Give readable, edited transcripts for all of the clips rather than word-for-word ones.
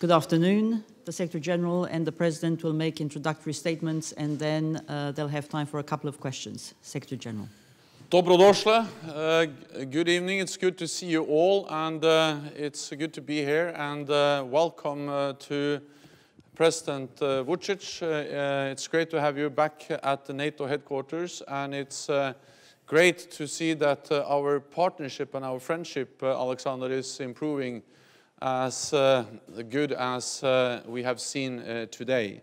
Good afternoon. The Secretary General and the President will make introductory statements, and then they'll have time for a couple of questions. Secretary General. Dobrodošli. Good evening. It's good to see you all, and it's good to be here. And welcome to President Vučić. It's great to have you back at the NATO headquarters, and it's great to see that our partnership and our friendship, Aleksandar, is improving as good as we have seen today.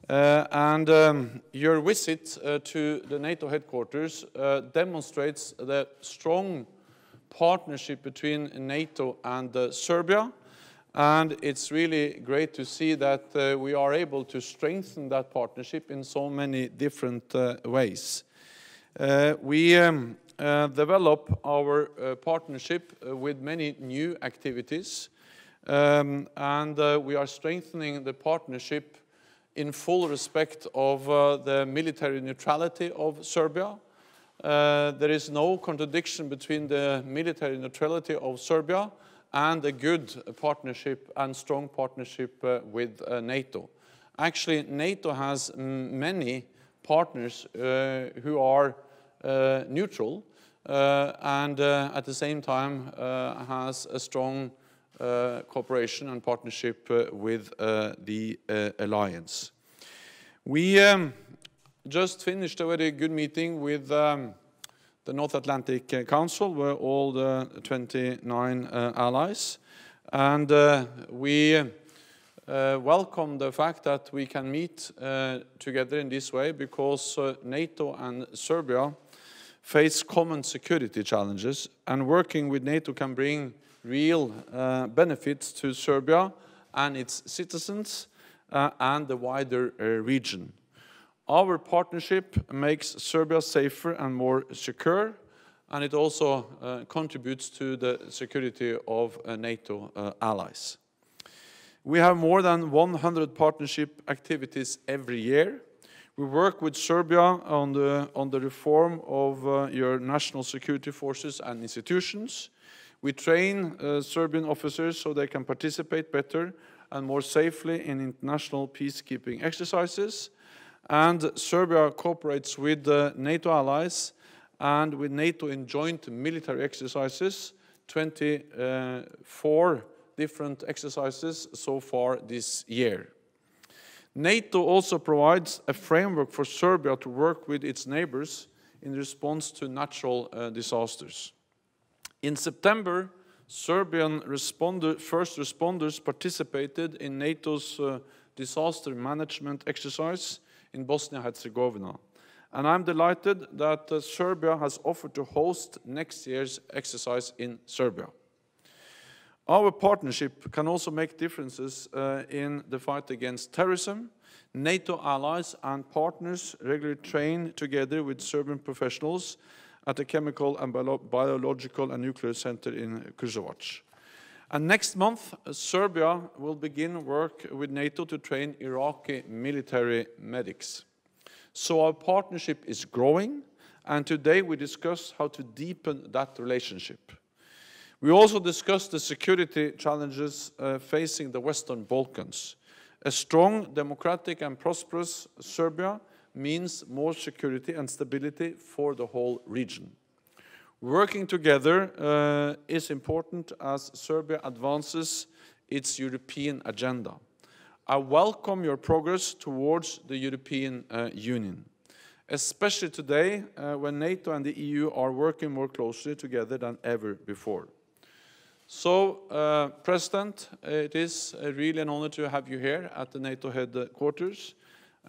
Your visit to the NATO headquarters demonstrates the strong partnership between NATO and Serbia, and it's really great to see that we are able to strengthen that partnership in so many different ways. We develop our partnership with many new activities, and we are strengthening the partnership in full respect of the military neutrality of Serbia. There is no contradiction between the military neutrality of Serbia and a good partnership and strong partnership with NATO. Actually, NATO has many partners who are neutral and at the same time has a strong cooperation and partnership with the alliance. We just finished a very good meeting with the North Atlantic Council, where all the 29 allies, and we welcome the fact that we can meet together in this way, because NATO and Serbia face common security challenges, and working with NATO can bring real benefits to Serbia and its citizens and the wider region. Our partnership makes Serbia safer and more secure, and it also contributes to the security of NATO allies. We have more than 100 partnership activities every year. We work with Serbia on the reform of your national security forces and institutions. We train Serbian officers so they can participate better and more safely in international peacekeeping exercises. And Serbia cooperates with the NATO allies and with NATO in joint military exercises, 24 different exercises so far this year. NATO also provides a framework for Serbia to work with its neighbors in response to natural disasters. In September, Serbian first responders participated in NATO's disaster management exercise in Bosnia-Herzegovina. And I'm delighted that Serbia has offered to host next year's exercise in Serbia. Our partnership can also make differences in the fight against terrorism. NATO allies and partners regularly train together with Serbian professionals at the Chemical and Biological and Nuclear Center in Kruševac. And next month, Serbia will begin work with NATO to train Iraqi military medics. So our partnership is growing, and today we discuss how to deepen that relationship. We also discussed the security challenges facing the Western Balkans. A strong, democratic and prosperous Serbia means more security and stability for the whole region. Working together is important as Serbia advances its European agenda. I welcome your progress towards the European Union, especially today when NATO and the EU are working more closely together than ever before. So, President, it is really an honor to have you here at the NATO headquarters,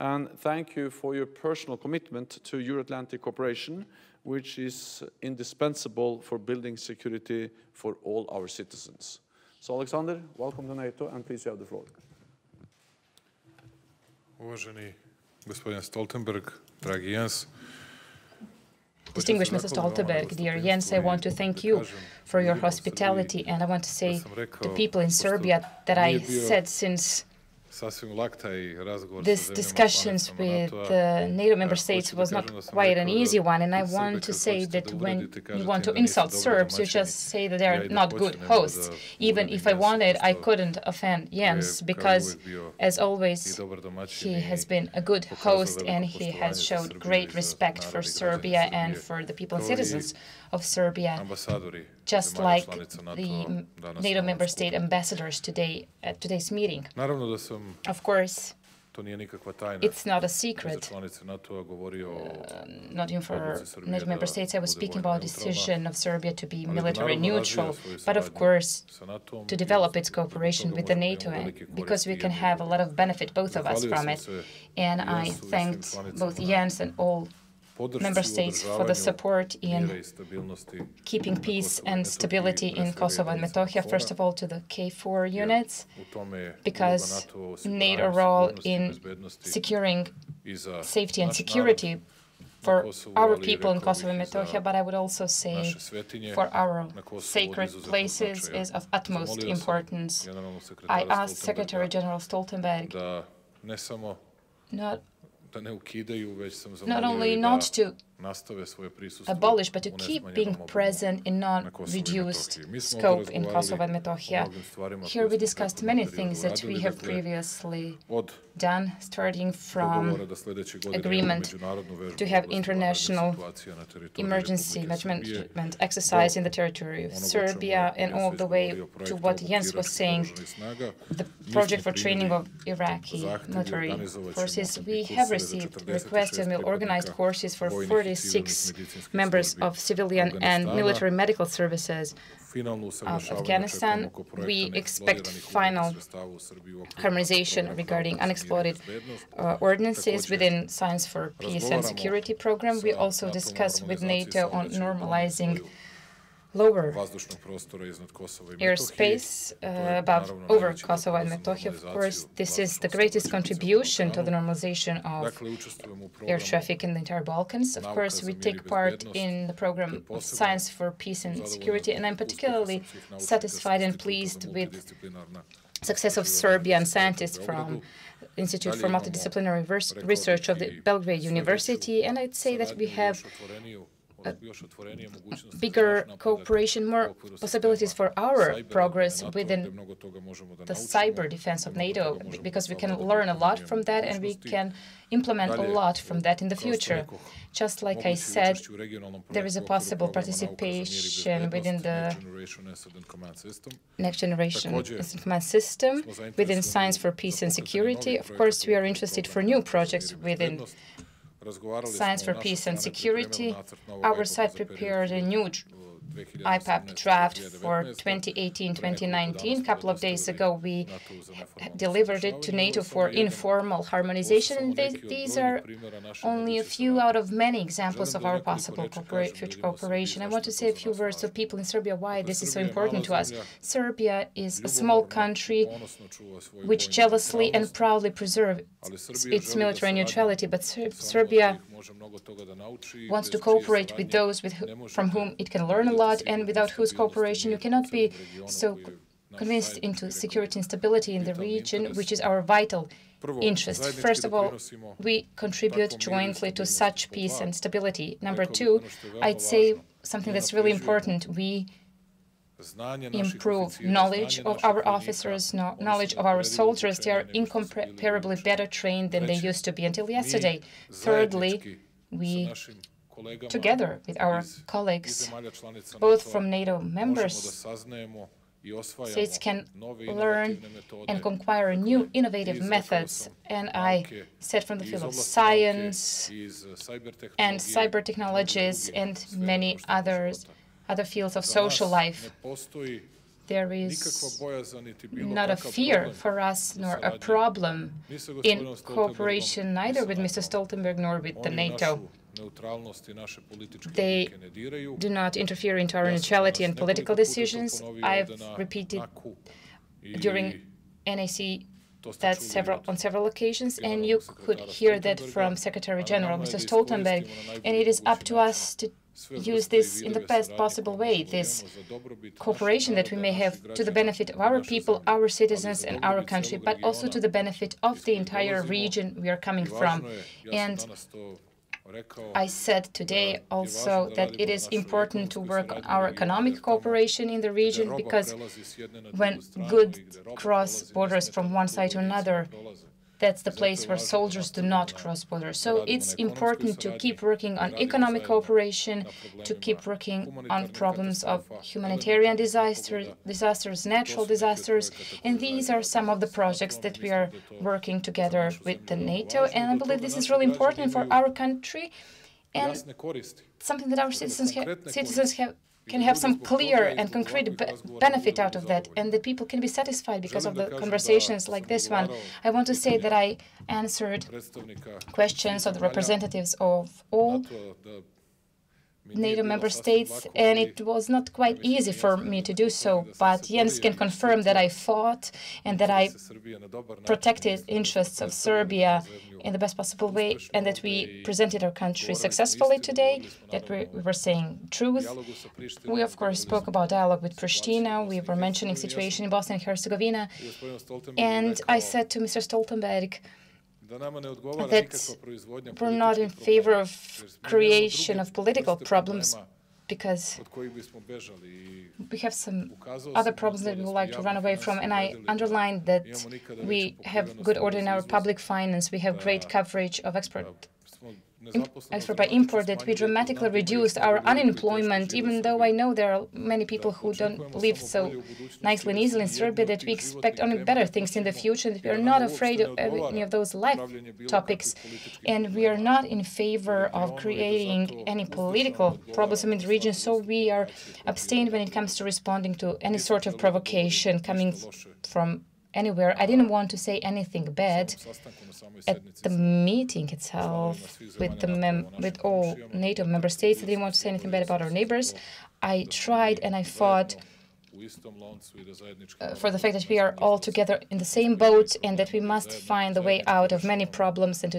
and thank you for your personal commitment to Euro-Atlantic cooperation, which is indispensable for building security for all our citizens. So, Aleksandar, welcome to NATO, and please you have the floor. Uvaženi gospodin Stoltenberg, dragi Jens. Distinguished Mr. Stoltenberg, dear Jens, I want to thank you for your hospitality, and I want to say to people in Serbia that I said since These discussions with the NATO member states was not quite an easy one, and I want to say that when you want to insult Serbs, you just say that they're not good hosts. Even if I wanted, I couldn't offend Jens, because, as always, he has been a good host and he has showed great respect for Serbia and for the people and citizens of Serbia, just like the NATO member state ambassadors today at today's meeting. Of course, it's not a secret, not even for NATO member states. I was speaking about the decision of Serbia to be military neutral, but of course to develop its cooperation with the NATO, because we can have a lot of benefit, both of us, from it. And I thanked both Jens and all member states for the support in keeping peace and stability in Kosovo and Metohija, first of all to the K4 units, because NATO role in securing safety and security for our people in Kosovo and Metohija, but I would also say for our sacred places is of utmost importance. I asked Secretary General Stoltenberg not only not to abolish, but to keep being present in non-reduced scope in Kosovo and Metohija. Here we discussed many things that we have previously done, starting from agreement to have international emergency management exercise in the territory of Serbia, and all the way to what Jens was saying, the project for training of Iraqi military forces. We have received requests and we organized courses for 46 members of civilian and military medical services of Afghanistan. We expect final harmonization regarding unexploded ordnances within Science for Peace and Security program. We also discussed with NATO on normalizing lower airspace over Kosovo and Metohija. Of course, this is the greatest contribution to the normalization of air traffic in the entire Balkans. Of course, we take part in the program of Science for Peace and Security, and I'm particularly satisfied and pleased with success of Serbian scientists from Institute for Multidisciplinary Research of the Belgrade University, and I'd say that we have bigger cooperation, more possibilities for our progress within the cyber defense of NATO, because we can learn a lot from that and we can implement a lot from that in the future. Just like I said, there is a possible participation within the next generation incident command system, within Science for Peace and Security. Of course, we are interested for new projects within Science for Peace and Security. Our side prepared a new IPAP draft for 2018-2019. A couple of days ago, we delivered it to NATO for informal harmonization, and these are only a few out of many examples of our possible future cooperation. I want to say a few words to people in Serbia why this is so important to us. Serbia is a small country which jealously and proudly preserves its military neutrality, but Serbia wants to cooperate with those from whom it can learn a lot, and without whose cooperation you cannot be so convinced into security and stability in the region, which is our vital interest. First of all, we contribute jointly to such peace and stability. Number two, I'd say something that's really important. We improve knowledge of our officers, knowledge of our soldiers. They are incomparably better trained than they used to be until yesterday. Thirdly, we, together with our colleagues, both from NATO members, states can learn and acquire new innovative methods. And I said from the field of science and cyber technologies and many other fields of social life. There is not a fear for us nor a problem in cooperation neither with Mr. Stoltenberg nor with the NATO. They do not interfere into our neutrality and political decisions. I've repeated during NAC that on several occasions, and you could hear that from Secretary General Mr. Stoltenberg, and it is up to us to use this in the best possible way, this cooperation that we may have to the benefit of our people, our citizens, and our country, but also to the benefit of the entire region we are coming from. And I said today also that it is important to work on our economic cooperation in the region, because when goods cross borders from one side to another, that's the place where soldiers do not cross borders. So it's important to keep working on economic cooperation, to keep working on problems of humanitarian disasters, natural disasters. And these are some of the projects that we are working together with the NATO. And I believe this is really important for our country and something that our citizens can have some clear and concrete benefit out of that, and that people can be satisfied because of the conversations like this one. I want to say that I answered questions of the representatives of all NATO member states, and it was not quite easy for me to do so, but Jens can confirm that I fought and that I protected interests of Serbia in the best possible way, and that we presented our country successfully today, that we were saying truth. We, of course, spoke about dialogue with Pristina. We were mentioning situation in Bosnia and Herzegovina, and I said to Mr. Stoltenberg that we're not in favor of creation of political problems, because we have some other problems that we would like to run away from. And I underlined that we have good order in our public finance, we have great coverage of export by import, that we dramatically reduced our unemployment, even though I know there are many people who don't live so nicely and easily in Serbia, that we expect only better things in the future, that we are not afraid of any of those life topics, and we are not in favor of creating any political problems in the region, so we are abstained when it comes to responding to any sort of provocation coming from anywhere. I didn't want to say anything bad at the meeting itself with all NATO member states. I didn't want to say anything bad about our neighbors. I tried and I fought for the fact that we are all together in the same boat, and that we must find a way out of many problems, and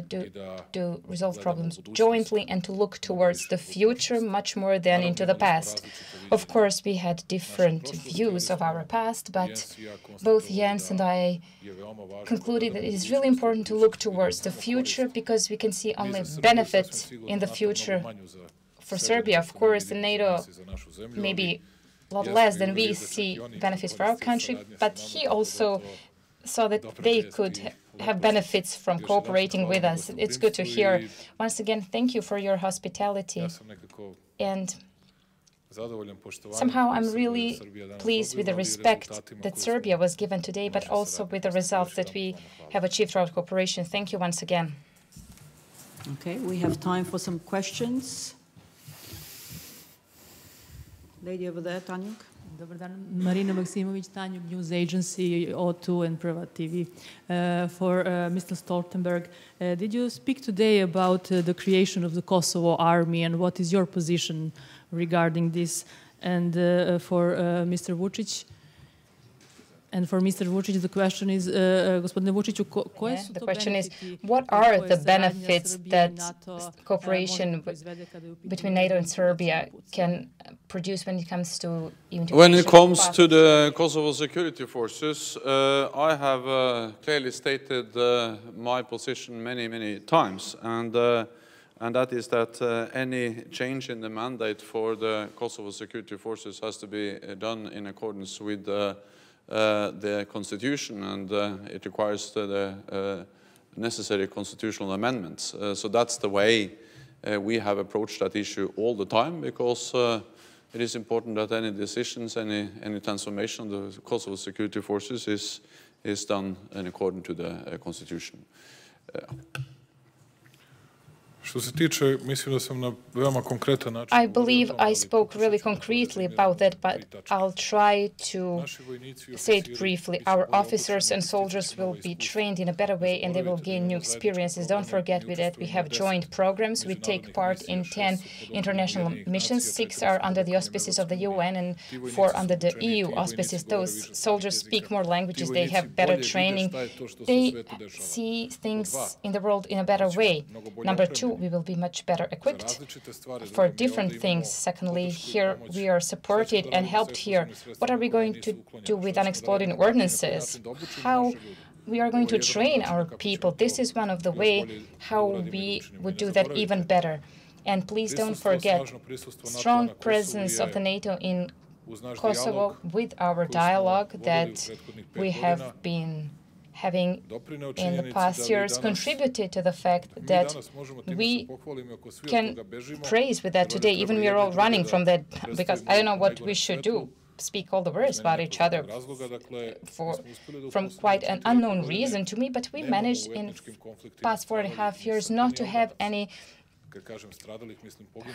to resolve problems jointly, and to look towards the future much more than into the past. Of course, we had different views of our past, but both Jens and I concluded that it is really important to look towards the future, because we can see only benefits in the future for Serbia. Of course, the NATO maybe a lot less than we see benefits for our country, but he also saw that they could have benefits from cooperating with us. It's good to hear. Once again, thank you for your hospitality. And somehow I'm really pleased with the respect that Serbia was given today, but also with the results that we have achieved throughout cooperation. Thank you once again. Okay, we have time for some questions. Lady over there, Tanjuk. Dobar dan, Marina Maksimović, Tanjuk News Agency, O2 and Prva TV. For Mr. Stoltenberg, did you speak today about the creation of the Kosovo Army, and what is your position regarding this? And for Mr. Vučić, the question is, gospodine Vučiću, koje su to benefiti? The question is, what are the benefits that cooperation between NATO and Serbia can produce when it comes to unification? When it comes to the Kosovo security forces, I have clearly stated my position many times, and that is that any change in the mandate for the Kosovo security forces has to be done in accordance with the constitution, and it requires the necessary constitutional amendments. So that's the way we have approached that issue all the time, because it is important that any decisions, any transformation of the Kosovo security forces is done in accordance to the constitution. I believe I spoke really concretely about that, but I'll try to say it briefly. Our officers and soldiers will be trained in a better way, and they will gain new experiences. Don't forget that we have joint programs. We take part in 10 international missions. 6 are under the auspices of the UN and 4 under the EU auspices. Those soldiers speak more languages. They have better training. They see things in the world in a better way. Number 2, we will be much better equipped for different things. Secondly, here we are supported and helped here. What are we going to do with unexploded ordnances? How we are going to train our people? This is one of the ways how we would do that even better. And please don't forget, strong presence of the NATO in Kosovo with our dialogue that we have been having in the past years contributed to the fact that we can praise with that today. Even we are all running from that because I don't know what we should do. Speak all the words about each other from quite an unknown reason to me, but we managed in past 4.5 years not to have any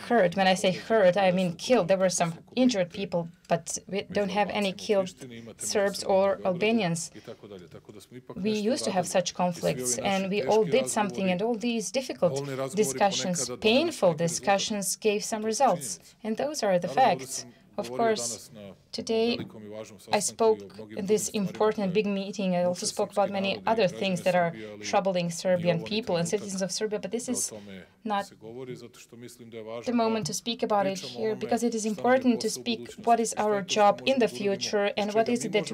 hurt. When I say hurt, I mean killed. There were some injured people, but we don't have any killed Serbs or Albanians. We used to have such conflicts, and we all did something, and all these difficult discussions, painful discussions, gave some results. And those are the facts. Of course, today I spoke in this important big meeting. I also spoke about many other things that are troubling Serbian people and citizens of Serbia, but this is not the moment to speak about it here, because it is important to speak what is our job in the future and what is it that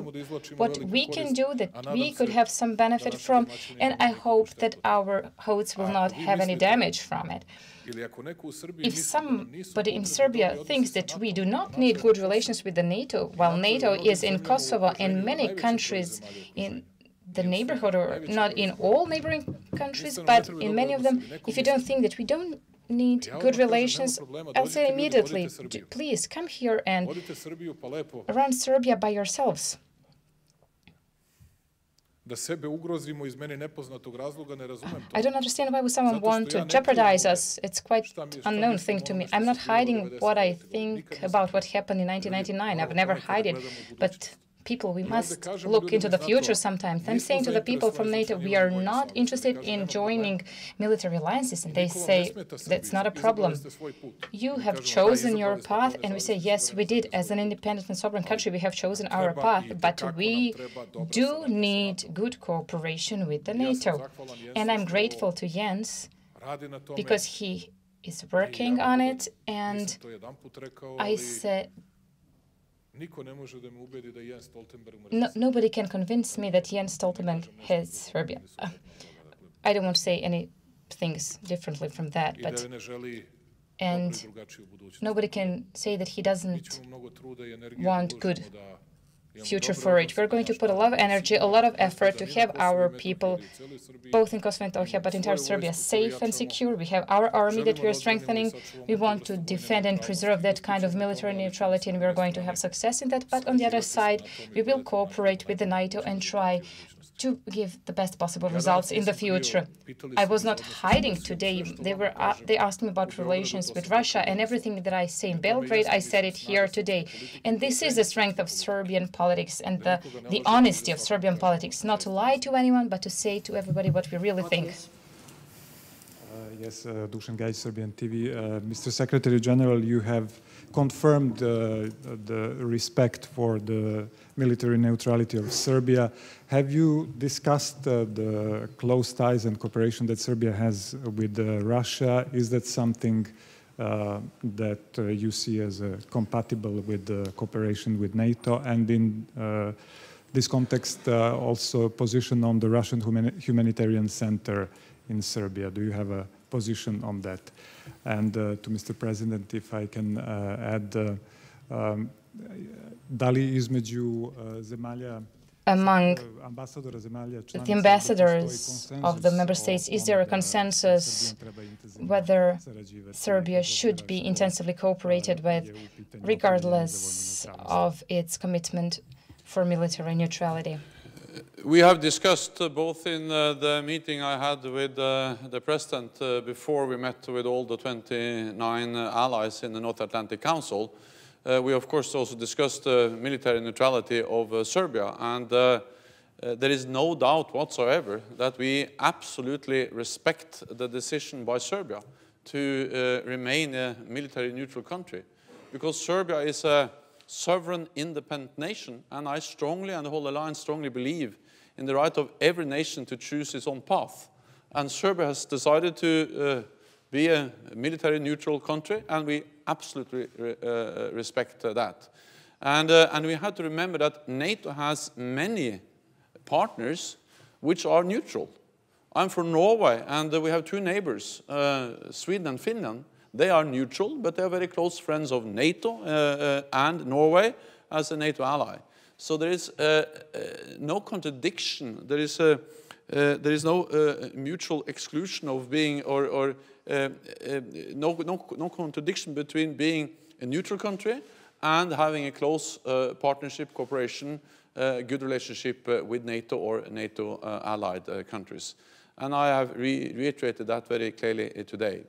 what we can do that we could have some benefit from, and I hope that our hosts will not have any damage from it. If somebody in Serbia thinks that we do not need good relations with the NATO, while NATO is in Kosovo and many countries in the neighborhood, or not in all neighboring countries, but in many of them, if you don't think that we don't need good relations, I'll say immediately, please come here and run Serbia by yourselves. I don't understand why would someone want to jeopardize us. It's quite an unknown thing to me. I'm not hiding what I think about what happened in 1999. I've never hid it. But people, we must look into the future sometimes. I'm saying to the people from NATO, we are not interested in joining military alliances. And they say, that's not a problem. You have chosen your path. And we say, yes, we did. As an independent and sovereign country, we have chosen our path. But we do need good cooperation with the NATO. And I'm grateful to Jens because he is working on it. And I said, nobody can convince me that Jens Stoltenberg hates Serbia. I don't want to say any things differently from that, but and nobody can say that he doesn't want good future for it. We're going to put a lot of energy, a lot of effort to have our people, both in Kosovo and Metohija, but entire Serbia, safe and secure. We have our army that we are strengthening. We want to defend and preserve that kind of military neutrality, and we're going to have success in that. But on the other side, we will cooperate with the NATO and try to give the best possible results in the future. I was not hiding today. They asked me about relations with Russia, and everything that I say in Belgrade, I said it here today. And this is the strength of Serbian politics and the honesty of Serbian politics, not to lie to anyone, but to say to everybody what we really think. Yes, Dusan Gajic, Serbian TV. Mr. Secretary General, you have confirmed the respect for the military neutrality of Serbia. Have you discussed the close ties and cooperation that Serbia has with Russia? Is that something that you see as compatible with the cooperation with NATO? And in this context, also position on the Russian humanitarian center in Serbia. Do you have a position on that? And to Mr. President, if I can add, da li između zemalja among the ambassadors of the member states, is there a consensus whether Serbia should be intensively cooperated with, regardless of its commitment for military neutrality? We have discussed both in the meeting I had with the President before we met with all the 29 allies in the North Atlantic Council. We, of course, also discussed the military neutrality of Serbia, and there is no doubt whatsoever that we absolutely respect the decision by Serbia to remain a military neutral country, because Serbia is a sovereign, independent nation, and I strongly, and the whole alliance strongly believe in the right of every nation to choose its own path. And Serbia has decided to be a military neutral country, and we absolutely respect that. And we have to remember that NATO has many partners which are neutral. I'm from Norway, and we have two neighbors, Sweden and Finland. They are neutral, but they are very close friends of NATO and Norway as a NATO ally. So there is no contradiction. There is no mutual exclusion of being, or no contradiction between being a neutral country and having a close partnership, cooperation, good relationship with NATO or NATO allied countries. And I have reiterated that very clearly today.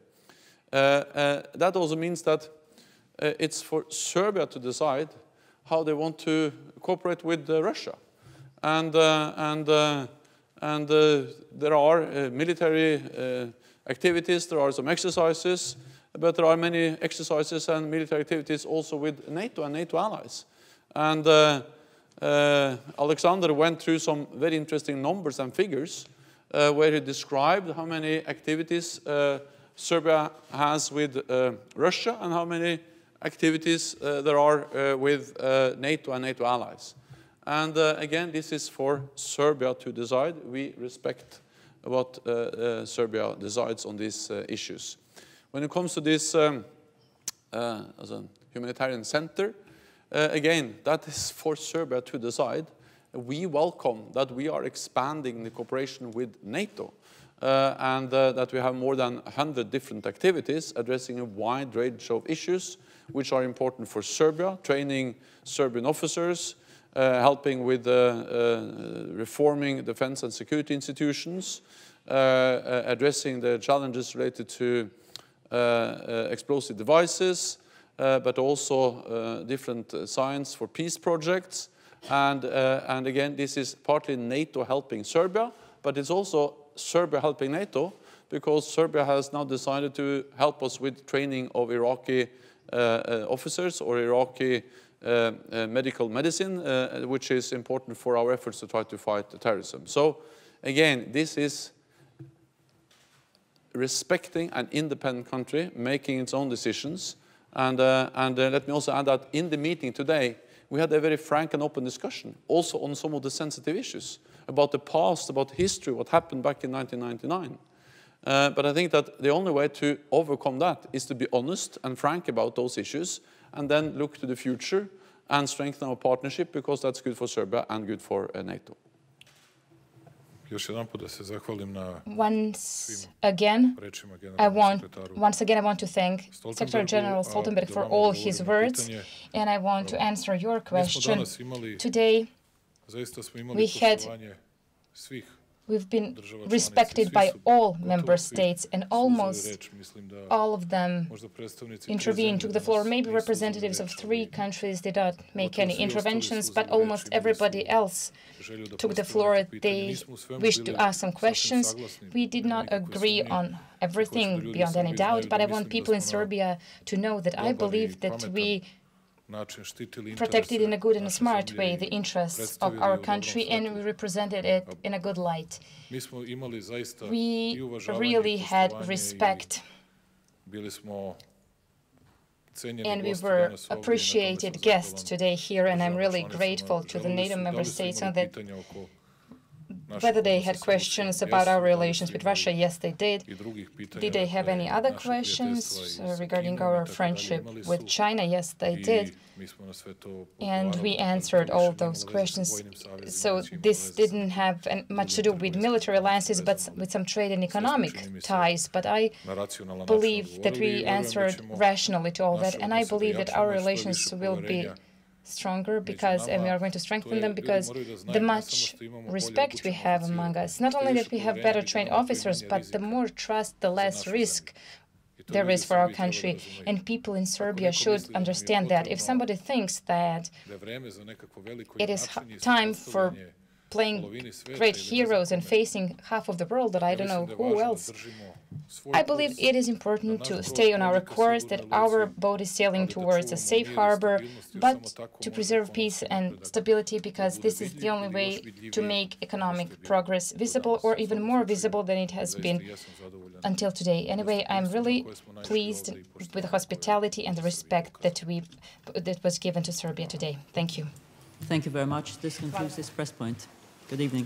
That also means that it's for Serbia to decide how they want to cooperate with Russia. And there are military activities, there are some exercises, but there are many exercises and military activities also with NATO and NATO allies. And Aleksandar went through some very interesting numbers and figures where he described how many activities Serbia has with Russia and how many activities there are with NATO and NATO allies. And again, this is for Serbia to decide. We respect what Serbia decides on these issues. When it comes to this as a humanitarian center, again, that is for Serbia to decide. We welcome that we are expanding the cooperation with NATO and that we have more than 100 different activities addressing a wide range of issues which are important for Serbia, training Serbian officers, helping with reforming defense and security institutions, addressing the challenges related to explosive devices, but also different science for peace projects. And again, this is partly NATO helping Serbia, but it's also Serbia helping NATO, because Serbia has now decided to help us with training of Iraqi officers or Iraqi medical medicine, which is important for our efforts to try to fight terrorism. So again, this is respecting an independent country, making its own decisions. And let me also add that in the meeting today, we had a very frank and open discussion, also on some of the sensitive issues, about the past, about history, what happened back in 1999. But I think that the only way to overcome that is to be honest and frank about those issues, and then look to the future and strengthen our partnership, because that's good for Serbia and good for NATO. Once again, I want to thank Secretary General Stoltenberg for all his words, and I want to answer your question. Today, we've been respected by all member states, and almost all of them intervened, took the floor. Maybe representatives of 3 countries did not make any interventions, but almost everybody else took the floor. They wished to ask some questions. We did not agree on everything beyond any doubt, but I want people in Serbia to know that I believe that we protected in a good and a smart way the interests of our country, and we represented it in a good light. We really had respect, and we were appreciated guests today here, and I'm really grateful to the NATO member states on that. Whether they had questions about our relations with Russia, yes, they did. Did they have any other questions regarding our friendship with China? Yes, they did. And we answered all those questions. So this didn't have much to do with military alliances, but with some trade and economic ties. But I believe that we answered rationally to all that, and I believe that our relations will be stronger, because, and we are going to strengthen them, because the much respect we have among us, not only that we have better trained officers, but the more trust, the less risk there is for our country. And people in Serbia should understand that. If somebody thinks that it is time for playing great heroes and facing half of the world, that I don't know who else. I believe it is important to stay on our course, that our boat is sailing towards a safe harbor, but to preserve peace and stability, because this is the only way to make economic progress visible, or even more visible than it has been until today. Anyway, I'm really pleased with the hospitality and the respect that was given to Serbia today. Thank you. Thank you very much. This concludes this press point. Good evening.